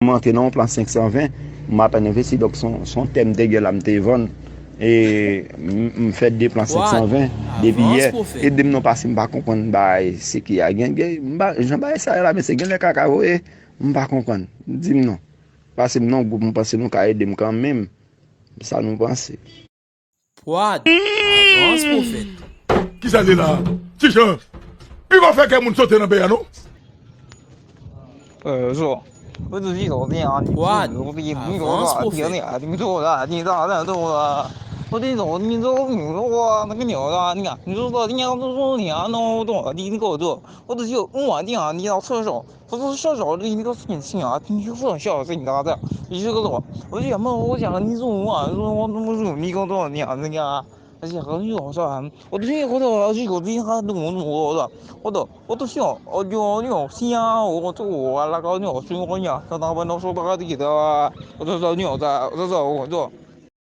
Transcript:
Monté dans le plan 520, m'attend investi donc son thème de gueule me te vendre et me fait des plans Wad, 520 depuis avance hier pour et faire. de non pas pas comprendre bah c'est qui a gagné j'en ba ça là mais c'est gagné cacao et pas comprendre dis non parce que non groupe pense nous ca aider quand même ça nous penser. Wad, avance pour faire. Qui ça dit là? Tichon, il va faire que moun saute dans le pays, non? 是吧？我自己搞的呀，你说 Wad, 你我你你说 avance 啥？ pour 别 faire. 的呀，你说啥？你咋的都了？我得走，你走，你说我那个鸟的，你看，你说说，你要都说你啊，那多，你给我做，我都就我定啊，你要射手，我都射手的一个信息啊，你就说笑死你咋的？你这个多，我就想问，我想你说我，说我怎么说你给我多你啊那个。而且很有啥，我最近我都这个最近还弄我的。我都想，我想，我做那个鸟，所以我讲，他那边都说那个的，我都说鸟在，我都说我做。